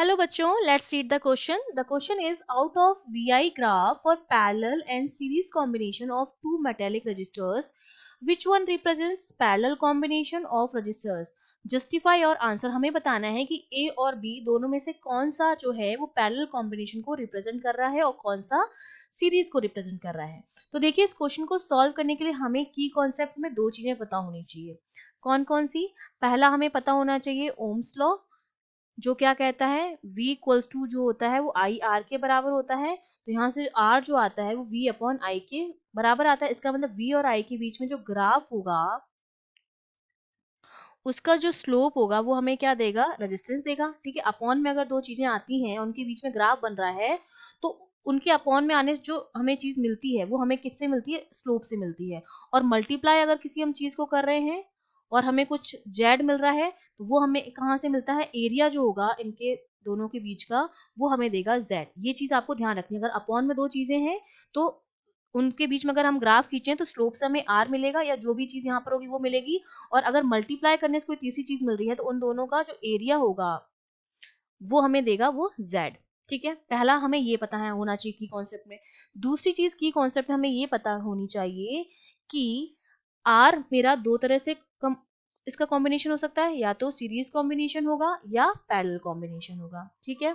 Hello बच्चों, let's read the question. The question is out of VI graph for parallel and series combination of two metallic resistors, which one represents parallel combination of resistors? Justify और answer हमें बताना है कि A और B दोनों में से कौन सा जो है वो पैरेलल कॉम्बिनेशन को रिप्रेजेंट कर रहा है और कौन सा सीरीज को रिप्रेजेंट कर रहा है। तो देखिए इस क्वेश्चन को सॉल्व करने के लिए हमें की कॉन्सेप्ट में दो चीजें पता होनी चाहिए। कौन कौन सी? पहला हमें पता होना चाहिए ओम्स लॉ, जो क्या कहता है V इक्वल्स टू जो होता है वो आई आर के बराबर होता है। तो यहाँ से R जो आता है वो V अपॉन आई के बराबर आता है। इसका मतलब V और I के बीच में जो ग्राफ होगा उसका जो स्लोप होगा वो हमें क्या देगा? रेजिस्टेंस देगा। ठीक है, अपॉन में अगर दो चीजें आती हैं उनके बीच में ग्राफ बन रहा है तो उनके अपॉन में आने से जो हमें चीज मिलती है वो हमें किससे मिलती है? स्लोप से मिलती है। और मल्टीप्लाई अगर किसी हम चीज को कर रहे हैं और हमें कुछ जेड मिल रहा है तो वो हमें कहाँ से मिलता है? एरिया जो होगा इनके दोनों के बीच का वो हमें देगा जेड। ये चीज आपको ध्यान रखनी है। अगर अपॉन में दो चीजें हैं तो उनके बीच में अगर हम ग्राफ खींचें तो स्लोप से हमें आर मिलेगा या जो भी चीज यहाँ पर होगी वो मिलेगी। और अगर मल्टीप्लाई करने से कोई तीसरी चीज मिल रही है तो उन दोनों का जो एरिया होगा वो हमें देगा वो z। ठीक है, पहला हमें ये पता है होना चाहिए की कॉन्सेप्ट में। दूसरी चीज की कॉन्सेप्ट में हमें ये पता होनी चाहिए कि r मेरा दो तरह से इसका कॉम्बिनेशन हो सकता है, या तो सीरीज कॉम्बिनेशन होगा या पैरेलल कॉम्बिनेशन होगा। ठीक है,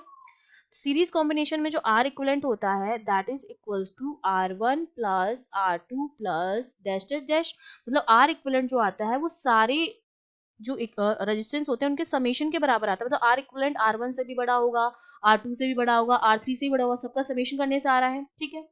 सीरीज कॉम्बिनेशन में जो R इक्विवेलेंट होता है that is equals to R1 plus R2 plus dash dash dash. मतलब R इक्विवेलेंट जो आता है वो सारे जो रेजिस्टेंस होते हैं उनके समेशन के बराबर आता है। मतलब R इक्विवेलेंट R1 से भी बड़ा होगा, R2 से भी बड़ा होगा, R3 से भी बड़ा होगा, सबका समेशन करने से आ रहा है। ठीक है,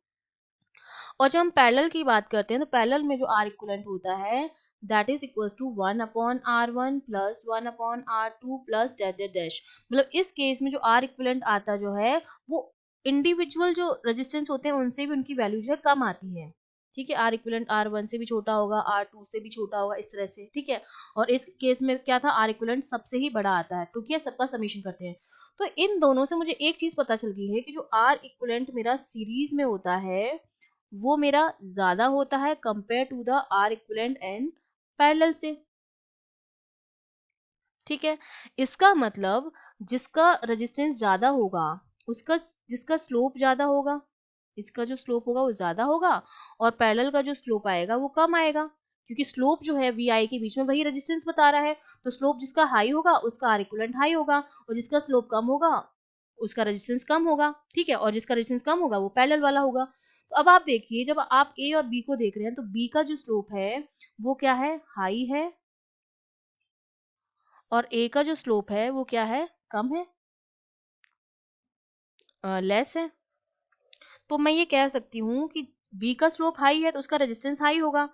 और जब हम पैरेलल की बात करते हैं तो पैरेलल में जो R इक्विवेलेंट होता है that is equals to 1 upon R1 plus 1 upon R2 plus dash dash dash. मतलब इस केस में जो R इक्विवेलेंट आता जो है वो इंडिविजुअल जो रेजिस्टेंस होते हैं उनसे भी उनकी वैल्यू जो है कम आती है। ठीक है, R इक्विवेलेंट R1 से भी छोटा होगा, R2 से भी छोटा होगा, इस तरह से। ठीक है, और इस केस में क्या था? R इक्विवेलेंट सबसे ही बड़ा आता है। ठीक है, सबका समेशन करते हैं। तो इन दोनों से मुझे एक चीज पता चल गई है कि जो R इक्विवेलेंट मेरा सीरीज में होता है वो मेरा ज्यादा होता है compare to the R equivalent and parallel से। ठीक है, इसका मतलब जिसका रेजिस्टेंस ज्यादा होगा उसका जिसका स्लोप ज्यादा होगा, इसका जो स्लोप होगा वो ज्यादा होगा और पैरेलल का जो स्लोप आएगा वो कम आएगा, क्योंकि स्लोप जो है वी आई के बीच में वही रेजिस्टेंस बता रहा है। तो स्लोप जिसका हाई होगा उसका आर इक्विवेलेंट हाई होगा और जिसका स्लोप कम होगा उसका रेजिस्टेंस कम होगा। ठीक है, और जिसका रेजिस्टेंस कम होगा वो पैरेलल वाला होगा। तो अब आप देखिए जब आप ए और बी को देख रहे हैं तो बी का जो स्लोप है वो क्या है? हाई है, और ए का जो स्लोप है वो क्या है? कम है, लेस है। तो मैं ये कह सकती हूँ कि बी का स्लोप हाई है तो उसका रेजिस्टेंस हाई होगा।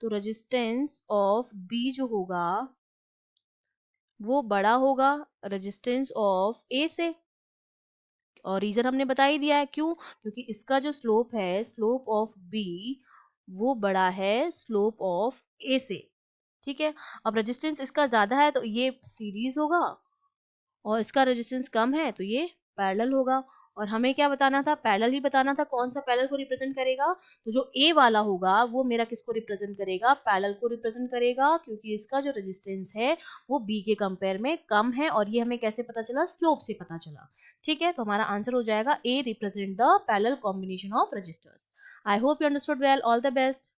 तो रेजिस्टेंस ऑफ बी जो होगा वो बड़ा होगा रेजिस्टेंस ऑफ ए से। और रीजन हमने बता ही दिया है क्यों, क्योंकि इसका जो स्लोप है स्लोप ऑफ बी वो बड़ा है स्लोप ऑफ ए से। ठीक है, अब रेजिस्टेंस इसका ज्यादा है तो ये सीरीज होगा और इसका रेजिस्टेंस कम है तो ये पैरेलल होगा। और हमें क्या बताना था? पैरेलल ही बताना था। कौन सा पैरेलल को रिप्रेजेंट करेगा? तो जो ए वाला होगा वो मेरा किसको रिप्रेजेंट करेगा? पैरेलल को रिप्रेजेंट करेगा, क्योंकि इसका जो रेजिस्टेंस है वो बी के कंपेयर में कम है। और ये हमें कैसे पता चला? स्लोप से पता चला। ठीक है, तो हमारा आंसर हो जाएगा A represent the parallel combination of registers. I hope you understood well. All the best.